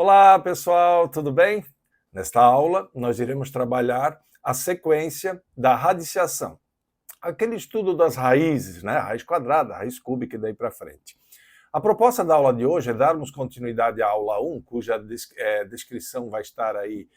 Olá, pessoal, tudo bem? Nesta aula, nós iremos trabalhar a sequência da radiciação. Aquele estudo das raízes, né? Raiz quadrada, raiz cúbica e daí para frente. A proposta da aula de hoje é darmos continuidade à aula 1, cuja descrição vai estar aí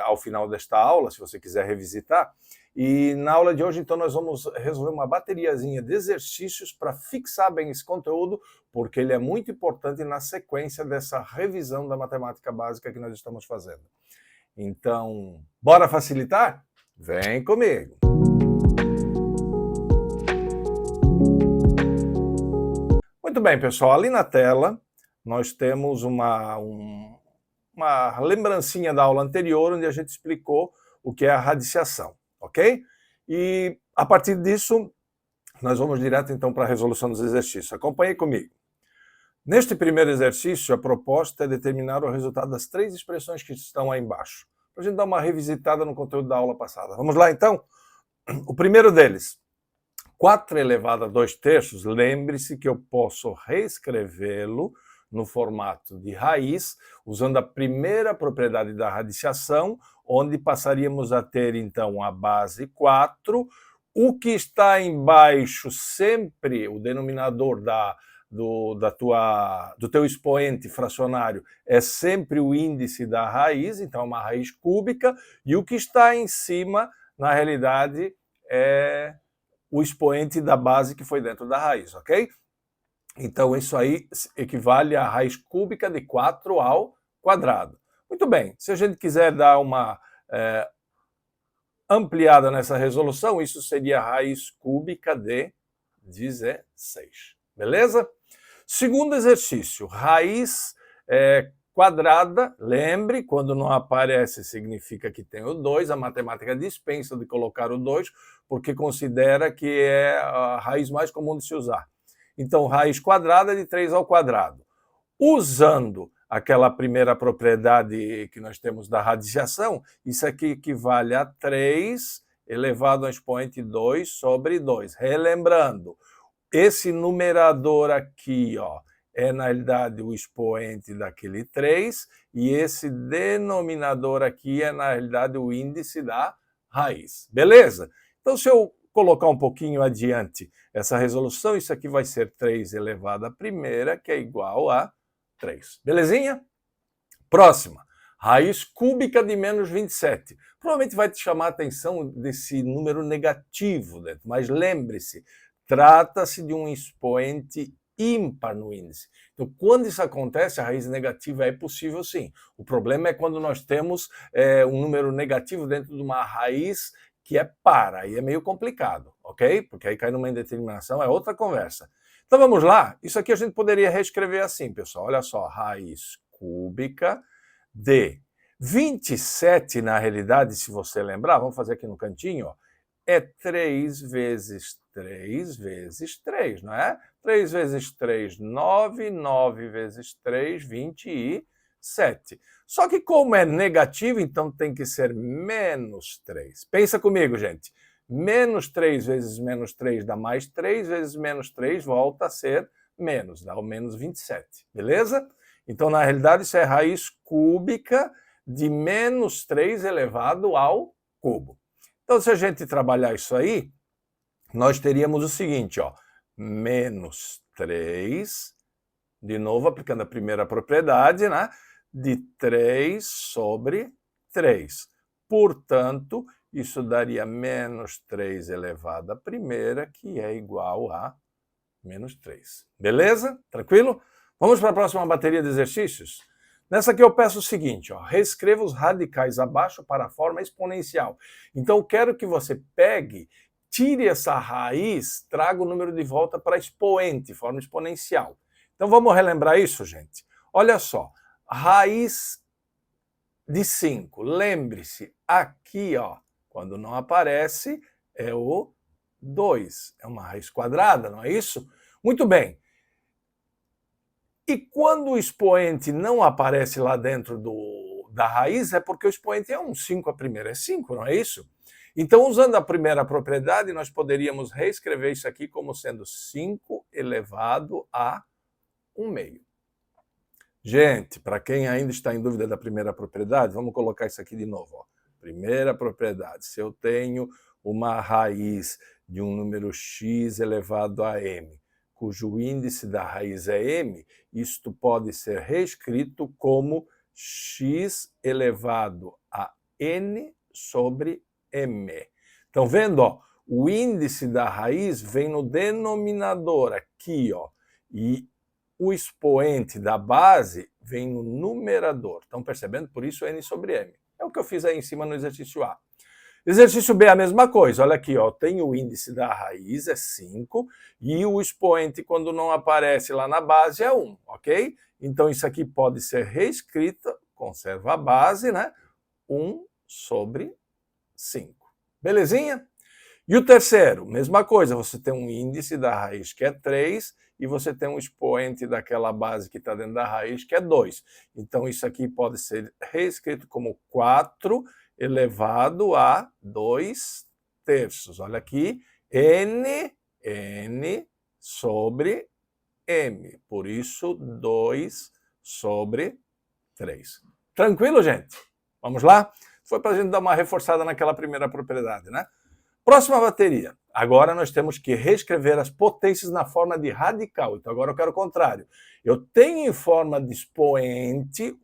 ao final desta aula, se você quiser revisitar. E na aula de hoje, então, nós vamos resolver uma bateriazinha de exercícios para fixar bem esse conteúdo, porque ele é muito importante na sequência dessa revisão da matemática básica que nós estamos fazendo. Então, bora facilitar? Vem comigo! Muito bem, pessoal, ali na tela nós temos uma lembrancinha da aula anterior, onde a gente explicou o que é a radiciação, ok? E a partir disso, nós vamos direto então para a resolução dos exercícios. Acompanhe comigo. Neste primeiro exercício, a proposta é determinar o resultado das três expressões que estão aí embaixo, para a gente dar uma revisitada no conteúdo da aula passada. Vamos lá, então? O primeiro deles, 4 elevado a 2/3, lembre-se que eu posso reescrevê-lo no formato de raiz, usando a primeira propriedade da radiciação, onde passaríamos a ter, então, a base 4. O que está embaixo, sempre o denominador do teu expoente fracionário é sempre o índice da raiz, então é uma raiz cúbica, e o que está em cima, na realidade, é o expoente da base que foi dentro da raiz, ok? Então isso aí equivale à raiz cúbica de 4 ao quadrado. Muito bem, se a gente quiser dar uma ampliada nessa resolução, isso seria a raiz cúbica de 16, beleza? Segundo exercício, raiz quadrada, lembre, quando não aparece significa que tem o 2, a matemática dispensa de colocar o 2, porque considera que é a raiz mais comum de se usar. Então, raiz quadrada de 3 ao quadrado. Usando aquela primeira propriedade que nós temos da radiciação, isso aqui equivale a 3 elevado ao expoente 2 sobre 2. Relembrando, esse numerador aqui, ó, é, na realidade, o expoente daquele 3, e esse denominador aqui é, na realidade, o índice da raiz. Beleza? Então, se eu colocar um pouquinho adiante essa resolução, isso aqui vai ser 3 elevado à primeira, que é igual a 3. Belezinha? Próxima. Raiz cúbica de menos 27. Provavelmente vai te chamar a atenção desse número negativo dentro, mas lembre-se, trata-se de um expoente ímpar no índice. Então, quando isso acontece, a raiz negativa é possível sim. O problema é quando nós temos um número negativo dentro de uma raiz que é par, aí é meio complicado, ok? Porque aí cai numa indeterminação, é outra conversa. Então vamos lá? Isso aqui a gente poderia reescrever assim, pessoal. Olha só, raiz cúbica de 27, na realidade, se você lembrar, vamos fazer aqui no cantinho, ó, é 3 vezes 3 vezes 3, não é? 3 vezes 3, 9, 9 vezes 3, 27. Só que como é negativo, então tem que ser menos 3. Pensa comigo, gente. Menos 3 vezes menos 3 dá mais 3, vezes menos 3 volta a ser menos, dá o menos 27, beleza? Então, na realidade, isso é raiz cúbica de menos 3 elevado ao cubo. Então, se a gente trabalhar isso aí, nós teríamos o seguinte, ó, menos 3, de novo aplicando a primeira propriedade, né, de 3 sobre 3. Portanto, isso daria menos 3 elevado à primeira, que é igual a menos 3. Beleza? Tranquilo? Vamos para a próxima bateria de exercícios? Nessa aqui eu peço o seguinte, ó, reescreva os radicais abaixo para a forma exponencial. Então eu quero que você pegue, tire essa raiz, traga o número de volta para expoente, forma exponencial. Então vamos relembrar isso, gente? Olha só, raiz de 5. Lembre-se, aqui, ó, quando não aparece, é o 2. É uma raiz quadrada, não é isso? Muito bem. E quando o expoente não aparece lá dentro da raiz, é porque o expoente é 1. 5 a primeira é 5, não é isso? Então, usando a primeira propriedade, nós poderíamos reescrever isso aqui como sendo 5 elevado a 1/2. Gente, para quem ainda está em dúvida da primeira propriedade, vamos colocar isso aqui de novo. Ó. Primeira propriedade, se eu tenho uma raiz de um número x elevado a m, cujo índice da raiz é m, isto pode ser reescrito como x elevado a n sobre m. Estão vendo? Ó? O índice da raiz vem no denominador aqui, ó, e o expoente da base vem no numerador. Estão percebendo? Por isso n sobre m. É o que eu fiz aí em cima no exercício A. Exercício B é a mesma coisa. Olha aqui, ó, tem o índice da raiz, é 5, e o expoente, quando não aparece lá na base, é 1, ok? Então isso aqui pode ser reescrito, conserva a base, né? 1 sobre 5. Belezinha? E o terceiro, mesma coisa, você tem um índice da raiz que é 3 e você tem um expoente daquela base que está dentro da raiz que é 2. Então isso aqui pode ser reescrito como 4 elevado a 2 terços. Olha aqui, n sobre m. Por isso, 2 sobre 3. Tranquilo, gente? Vamos lá? Foi para a gente dar uma reforçada naquela primeira propriedade, né? Próxima bateria. Agora nós temos que reescrever as potências na forma de radical. Então agora eu quero o contrário. Eu tenho em forma de expoente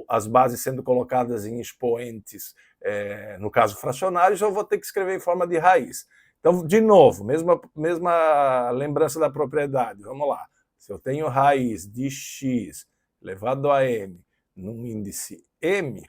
as bases sendo colocadas em expoentes, no caso fracionários, eu vou ter que escrever em forma de raiz. Então, de novo, mesma lembrança da propriedade. Vamos lá. Se eu tenho raiz de x elevado a m num índice m,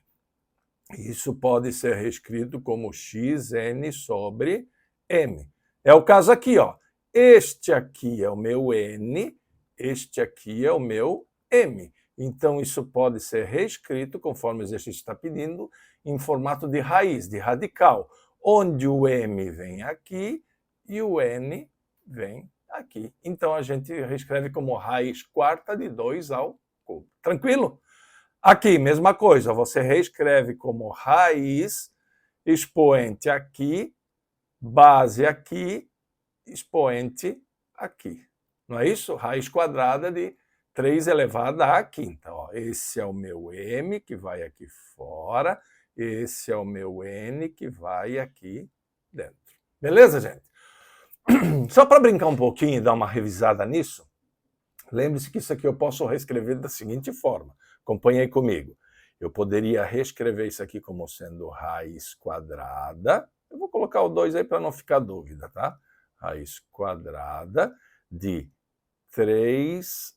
isso pode ser reescrito como xn sobre m. É o caso aqui, ó. Este aqui é o meu n, este aqui é o meu m. Então, isso pode ser reescrito, conforme o exercício está pedindo, em formato de raiz, de radical, onde o m vem aqui e o n vem aqui. Então, a gente reescreve como raiz quarta de 2 ao cubo. Tranquilo? Aqui, mesma coisa, você reescreve como raiz, expoente aqui, base aqui, expoente aqui. Não é isso? Raiz quadrada de 3 elevado à quinta. Ó, esse é o meu m, que vai aqui fora, esse é o meu n, que vai aqui dentro. Beleza, gente? Só para brincar um pouquinho e dar uma revisada nisso, lembre-se que isso aqui eu posso reescrever da seguinte forma. Acompanhe aí comigo. Eu poderia reescrever isso aqui como sendo raiz quadrada. Eu vou colocar o 2 aí para não ficar dúvida, tá? Raiz quadrada de 3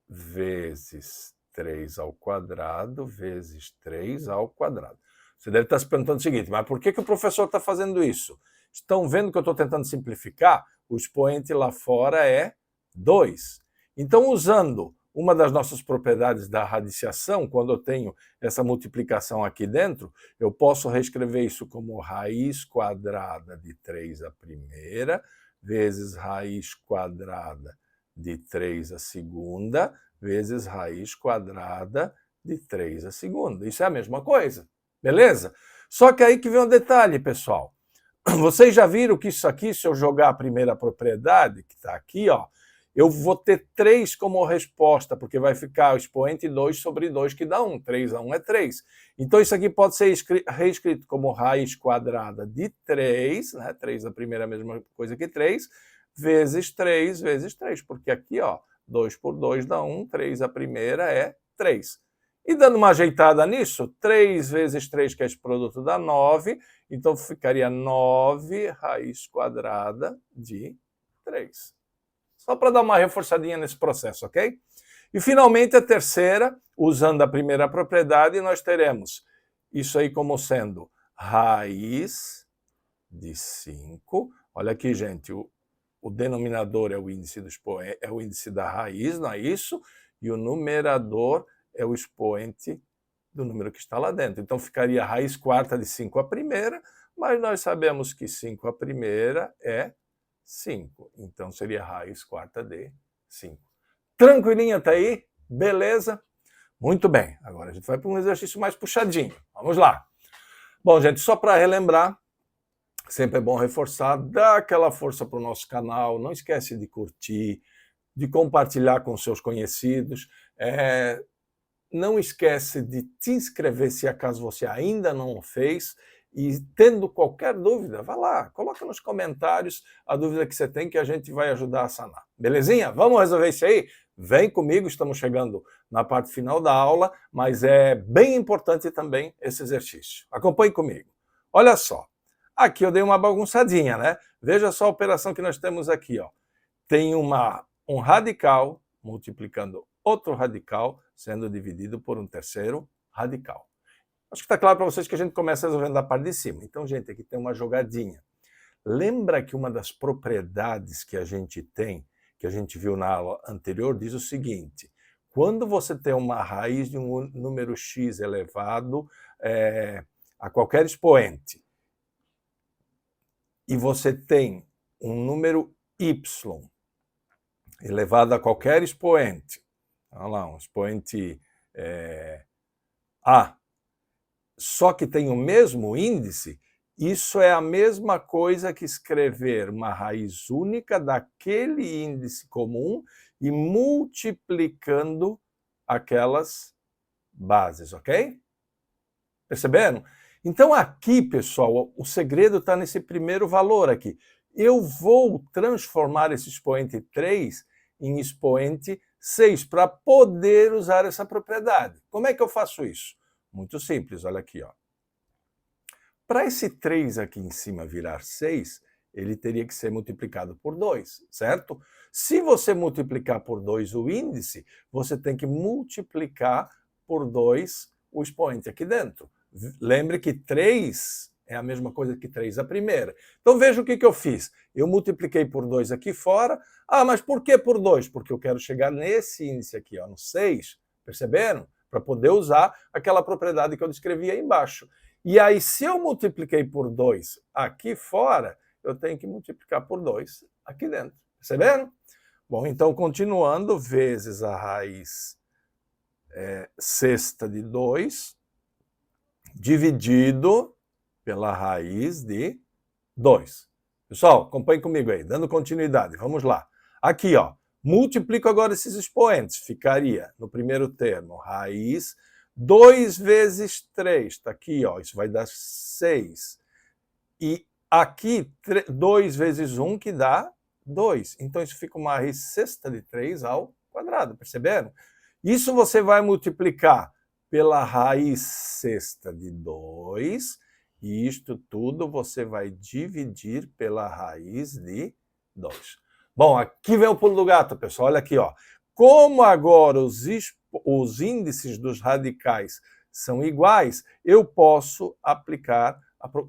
vezes 3 ao quadrado vezes 3 ao quadrado. Você deve estar se perguntando o seguinte, mas por que o professor está fazendo isso? Estão vendo que eu estou tentando simplificar? O expoente lá fora é 2. Então, usando uma das nossas propriedades da radiciação, quando eu tenho essa multiplicação aqui dentro, eu posso reescrever isso como raiz quadrada de 3 à primeira, vezes raiz quadrada de 3 à segunda, vezes raiz quadrada de 3 à segunda. Isso é a mesma coisa, beleza? Só que aí que vem um detalhe, pessoal. Vocês já viram que isso aqui, se eu jogar a primeira propriedade, que está aqui, ó, eu vou ter 3 como resposta, porque vai ficar o expoente 2 sobre 2, que dá 1. 3 a 1 é 3. Então, isso aqui pode ser reescrito como raiz quadrada de 3, né? 3 a primeira é a mesma coisa que 3, vezes 3, vezes 3. Porque aqui, ó, 2 por 2 dá 1, 3 a primeira é 3. E dando uma ajeitada nisso, 3 vezes 3, que é esse produto, dá 9. Então, ficaria 9 raiz quadrada de 3. Só para dar uma reforçadinha nesse processo, ok? E, finalmente, a terceira, usando a primeira propriedade, nós teremos isso aí como sendo raiz de 5. Olha aqui, gente, o denominador é o índice é o índice da raiz, não é isso? E o numerador é o expoente do número que está lá dentro. Então, ficaria raiz quarta de 5 à primeira, mas nós sabemos que 5 à primeira é 5. Então, seria raiz quarta de 5. Tranquilinha até aí? Beleza? Muito bem. Agora a gente vai para um exercício mais puxadinho. Vamos lá. Bom, gente, só para relembrar, sempre é bom reforçar, dá aquela força para o nosso canal, não esquece de curtir, de compartilhar com seus conhecidos. Não esquece de te inscrever se acaso você ainda não o fez. E tendo qualquer dúvida, vá lá, coloca nos comentários a dúvida que você tem que a gente vai ajudar a sanar. Belezinha? Vamos resolver isso aí? Vem comigo, estamos chegando na parte final da aula, mas é bem importante também esse exercício. Acompanhe comigo. Olha só, aqui eu dei uma bagunçadinha, né? Veja só a operação que nós temos aqui, ó. Tem um radical multiplicando outro radical, sendo dividido por um terceiro radical. Acho que está claro para vocês que a gente começa resolvendo da parte de cima. Então, gente, aqui tem uma jogadinha. Lembra que uma das propriedades que a gente tem, que a gente viu na aula anterior, diz o seguinte: quando você tem uma raiz de um número x elevado a qualquer expoente, e você tem um número y elevado a qualquer expoente, olha lá, um expoente a, só que tem o mesmo índice, isso é a mesma coisa que escrever uma raiz única daquele índice comum e multiplicando aquelas bases, ok? Perceberam? Então aqui, pessoal, o segredo está nesse primeiro valor aqui. Eu vou transformar esse expoente 3 em expoente 6 para poder usar essa propriedade. Como é que eu faço isso? Muito simples, olha aqui, ó. Para esse 3 aqui em cima virar 6, ele teria que ser multiplicado por 2, certo? Se você multiplicar por 2 o índice, você tem que multiplicar por 2 o expoente aqui dentro. Lembre que 3 é a mesma coisa que 3 a primeira. Então veja o que eu fiz. Eu multipliquei por 2 aqui fora. Ah, mas por que por 2? Porque eu quero chegar nesse índice aqui, ó, no 6. Perceberam? Para poder usar aquela propriedade que eu descrevi aí embaixo. E aí, se eu multipliquei por 2 aqui fora, eu tenho que multiplicar por 2 aqui dentro. Perceberam? Bom, então, continuando, vezes a raiz sexta de 2, dividido pela raiz de 2. Pessoal, acompanhe comigo aí, dando continuidade. Vamos lá. Aqui, ó. Multiplico agora esses expoentes, ficaria no primeiro termo, raiz 2 vezes 3, está aqui, ó, isso vai dar 6. E aqui 2 vezes 1 que dá 2. Então isso fica uma raiz sexta de 3 ao quadrado, perceberam? Isso você vai multiplicar pela raiz sexta de 2, e isto tudo você vai dividir pela raiz de 2. Bom, aqui vem o pulo do gato, pessoal. Olha aqui, ó. Como agora os índices dos radicais são iguais, eu posso aplicar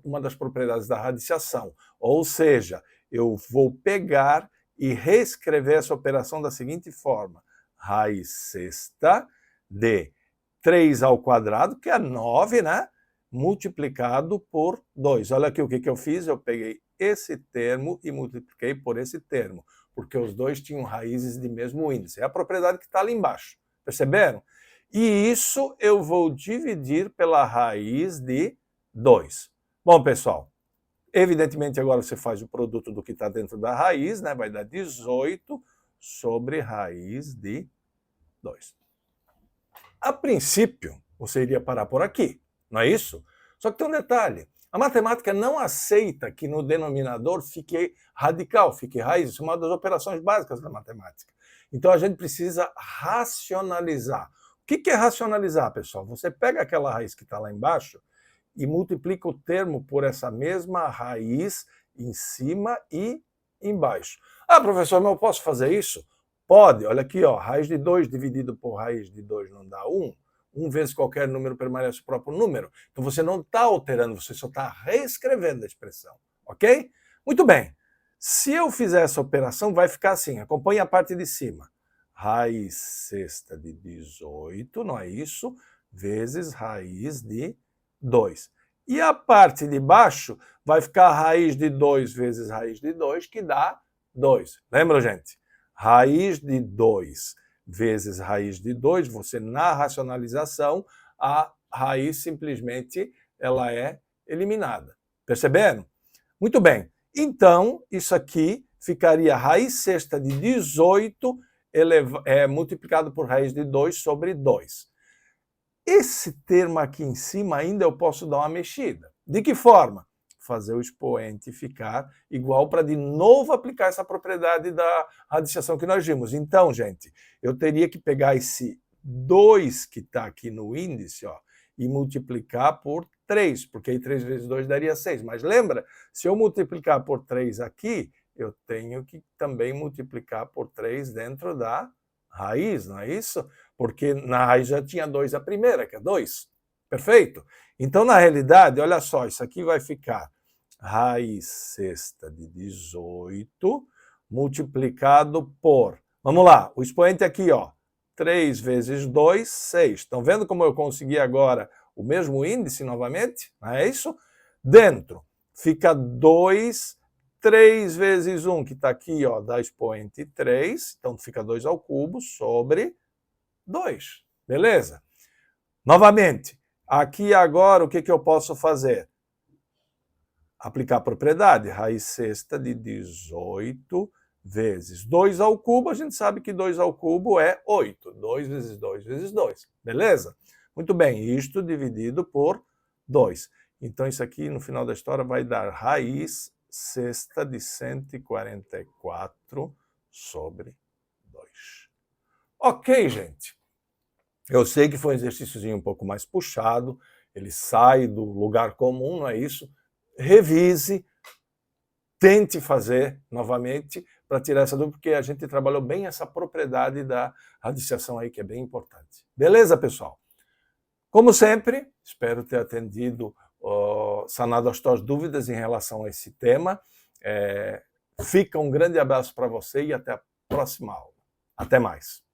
uma das propriedades da radiciação. Ou seja, eu vou pegar e reescrever essa operação da seguinte forma. Raiz sexta de 3 ao quadrado, que é 9, né? Multiplicado por 2. Olha aqui o que eu fiz. Eu peguei esse termo e multipliquei por esse termo, porque os dois tinham raízes de mesmo índice. É a propriedade que está ali embaixo. Perceberam? E isso eu vou dividir pela raiz de 2. Bom, pessoal, evidentemente agora você faz o produto do que está dentro da raiz, né? Vai dar 18 sobre raiz de 2. A princípio, você iria parar por aqui, não é isso? Só que tem um detalhe. A matemática não aceita que no denominador fique radical, fique raiz. Isso é uma das operações básicas da matemática. Então a gente precisa racionalizar. O que é racionalizar, pessoal? Você pega aquela raiz que está lá embaixo e multiplica o termo por essa mesma raiz em cima e embaixo. Ah, professor, mas eu posso fazer isso? Pode. Olha aqui, ó, raiz de 2 dividido por raiz de 2 não dá 1. 1 vezes qualquer número permanece o próprio número. Então você não está alterando, você só está reescrevendo a expressão. Ok? Muito bem. Se eu fizer essa operação, vai ficar assim. Acompanhe a parte de cima. Raiz sexta de 18, não é isso? Vezes raiz de 2. E a parte de baixo vai ficar raiz de 2 vezes raiz de 2, que dá 2. Lembra, gente? Raiz de 2 vezes raiz de 2, você na racionalização, a raiz simplesmente ela é eliminada. Perceberam? Muito bem. Então, isso aqui ficaria raiz sexta de 18 multiplicado por raiz de 2 sobre 2. Esse termo aqui em cima ainda eu posso dar uma mexida. De que forma? Fazer o expoente ficar igual para de novo aplicar essa propriedade da radiciação que nós vimos. Então, gente, eu teria que pegar esse 2 que está aqui no índice, ó, e multiplicar por 3, porque aí 3 vezes 2 daria 6. Mas lembra, se eu multiplicar por 3 aqui, eu tenho que também multiplicar por 3 dentro da raiz, não é isso? Porque na raiz já tinha 2 a primeira, que é 2. Perfeito? Então, na realidade, olha só, isso aqui vai ficar raiz sexta de 18 multiplicado por... Vamos lá, o expoente aqui, ó, 3 vezes 2, 6. Estão vendo como eu consegui agora o mesmo índice novamente? Não é isso? Dentro fica 2, 3 vezes 1, que está aqui, ó, dá expoente 3, então fica 2 ao cubo sobre 2. Beleza? Novamente, aqui agora o que eu posso fazer? Aplicar a propriedade, raiz sexta de 18 vezes 2 ao cubo, a gente sabe que 2 ao cubo é 8. 2 vezes 2 vezes 2, beleza? Muito bem, isto dividido por 2. Então isso aqui, no final da história, vai dar raiz sexta de 144 sobre 2. Ok, gente. Eu sei que foi um exercíciozinho um pouco mais puxado, ele sai do lugar comum, não é isso? Revise, tente fazer novamente para tirar essa dúvida, porque a gente trabalhou bem essa propriedade da radiciação aí, que é bem importante. Beleza, pessoal? Como sempre, espero ter atendido, sanado as tuas dúvidas em relação a esse tema. Fica um grande abraço para você e até a próxima aula. Até mais.